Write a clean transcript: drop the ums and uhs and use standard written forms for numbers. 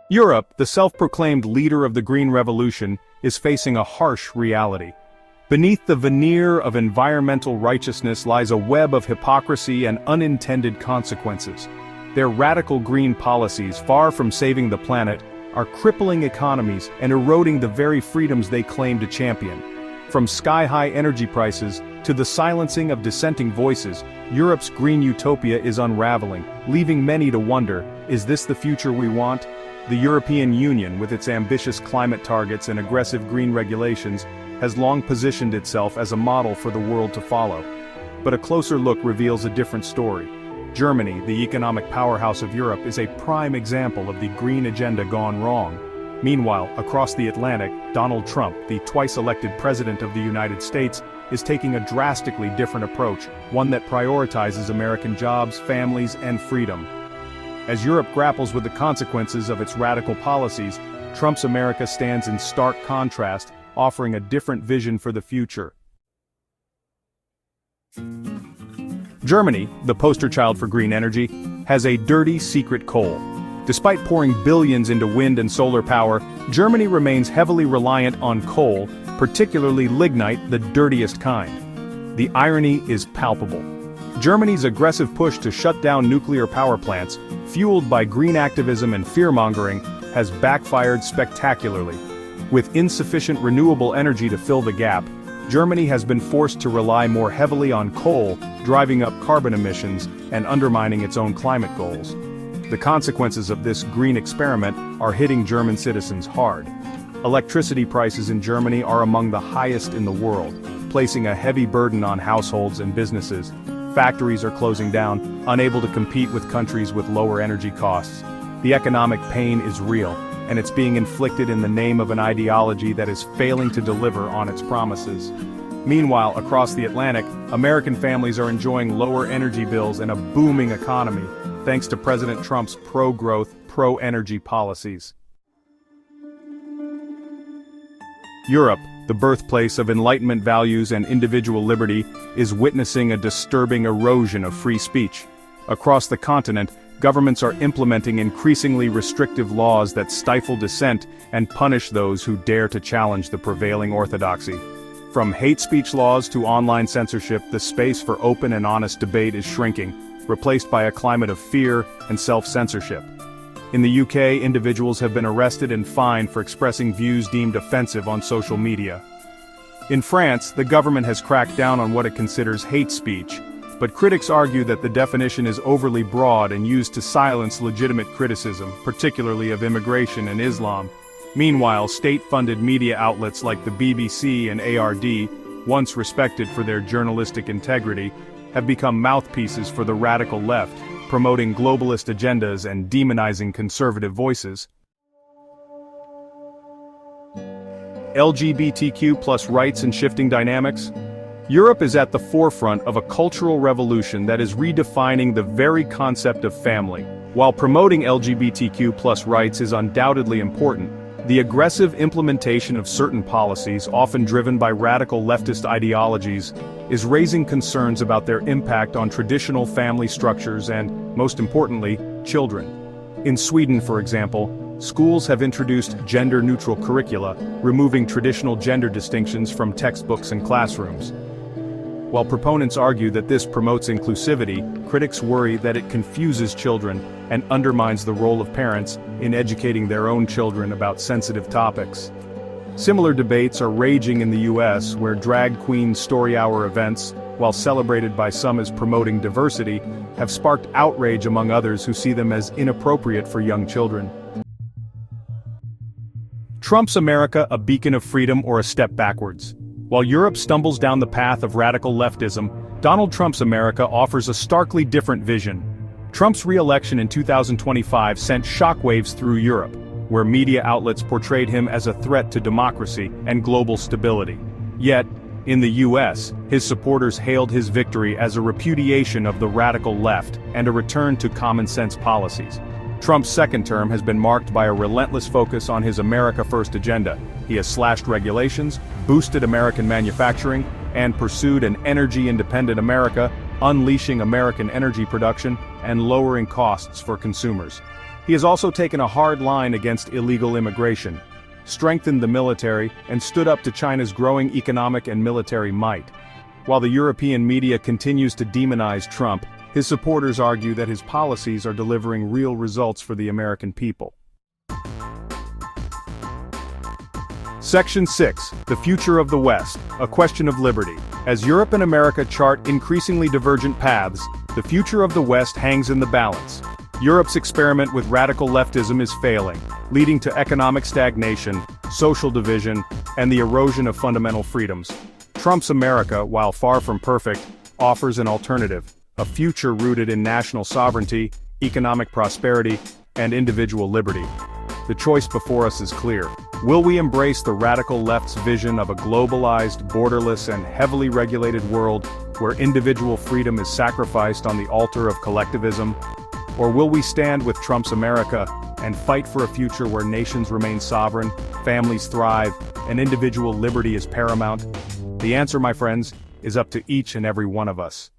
Europe, the self-proclaimed leader of the Green Revolution, is facing a harsh reality. Beneath the veneer of environmental righteousness lies a web of hypocrisy and unintended consequences. Their radical green policies, far from saving the planet, are crippling economies and eroding the very freedoms they claim to champion. From sky-high energy prices to the silencing of dissenting voices, Europe's green utopia is unraveling, leaving many to wonder, is this the future we want? The European Union, with its ambitious climate targets and aggressive green regulations, has long positioned itself as a model for the world to follow. But a closer look reveals a different story. Germany, the economic powerhouse of Europe, is a prime example of the green agenda gone wrong. Meanwhile, across the Atlantic, Donald Trump, the twice-elected President of the United States, is taking a drastically different approach, one that prioritizes American jobs, families, and freedom. As Europe grapples with the consequences of its radical policies, Trump's America stands in stark contrast, offering a different vision for the future. Germany, the poster child for green energy, has a dirty secret coal. Despite pouring billions into wind and solar power, Germany remains heavily reliant on coal, particularly lignite, the dirtiest kind. The irony is palpable. Germany's aggressive push to shut down nuclear power plants, fueled by green activism and fear-mongering, has backfired spectacularly. With insufficient renewable energy to fill the gap, Germany has been forced to rely more heavily on coal, driving up carbon emissions and undermining its own climate goals. The consequences of this green experiment are hitting German citizens hard. Electricity prices in Germany are among the highest in the world, placing a heavy burden on households and businesses. Factories are closing down, unable to compete with countries with lower energy costs. The economic pain is real, and it's being inflicted in the name of an ideology that is failing to deliver on its promises. Meanwhile, across the Atlantic, American families are enjoying lower energy bills and a booming economy, thanks to President Trump's pro-growth, pro-energy policies. Europe, the birthplace of Enlightenment values and individual liberty, is witnessing a disturbing erosion of free speech. Across the continent, governments are implementing increasingly restrictive laws that stifle dissent and punish those who dare to challenge the prevailing orthodoxy. From hate speech laws to online censorship, the space for open and honest debate is shrinking, replaced by a climate of fear and self-censorship. In the UK, individuals have been arrested and fined for expressing views deemed offensive on social media. In France, the government has cracked down on what it considers hate speech, but critics argue that the definition is overly broad and used to silence legitimate criticism, particularly of immigration and Islam. Meanwhile, state-funded media outlets like the BBC and ARD, once respected for their journalistic integrity, have become mouthpieces for the radical left, promoting globalist agendas and demonizing conservative voices. LGBTQ+ rights and shifting dynamics. Europe is at the forefront of a cultural revolution that is redefining the very concept of family. While promoting LGBTQ+ rights is undoubtedly important, the aggressive implementation of certain policies, often driven by radical leftist ideologies, is raising concerns about their impact on traditional family structures and, most importantly, children. In Sweden, for example, schools have introduced gender-neutral curricula, removing traditional gender distinctions from textbooks and classrooms. While proponents argue that this promotes inclusivity, critics worry that it confuses children and undermines the role of parents in educating their own children about sensitive topics. Similar debates are raging in the US, where drag queen story hour events, while celebrated by some as promoting diversity, have sparked outrage among others who see them as inappropriate for young children. Trump's America a beacon of freedom or a step backwards? While Europe stumbles down the path of radical leftism, Donald Trump's America offers a starkly different vision. Trump's re-election in 2025 sent shockwaves through Europe, where media outlets portrayed him as a threat to democracy and global stability. Yet, in the US, his supporters hailed his victory as a repudiation of the radical left and a return to common-sense policies. Trump's second term has been marked by a relentless focus on his America First agenda. He has slashed regulations, boosted American manufacturing, and pursued an energy-independent America, unleashing American energy production and lowering costs for consumers. He has also taken a hard line against illegal immigration, strengthened the military, and stood up to China's growing economic and military might. While the European media continues to demonize Trump, his supporters argue that his policies are delivering real results for the American people. Section 6. The Future of the West, a Question of Liberty. As Europe and America chart increasingly divergent paths, the future of the West hangs in the balance. Europe's experiment with radical leftism is failing, leading to economic stagnation, social division, and the erosion of fundamental freedoms. Trump's America, while far from perfect, offers an alternative, a future rooted in national sovereignty, economic prosperity, and individual liberty. The choice before us is clear. Will we embrace the radical left's vision of a globalized, borderless, and heavily regulated world where individual freedom is sacrificed on the altar of collectivism? Or will we stand with Trump's America and fight for a future where nations remain sovereign, families thrive, and individual liberty is paramount? The answer, my friends, is up to each and every one of us.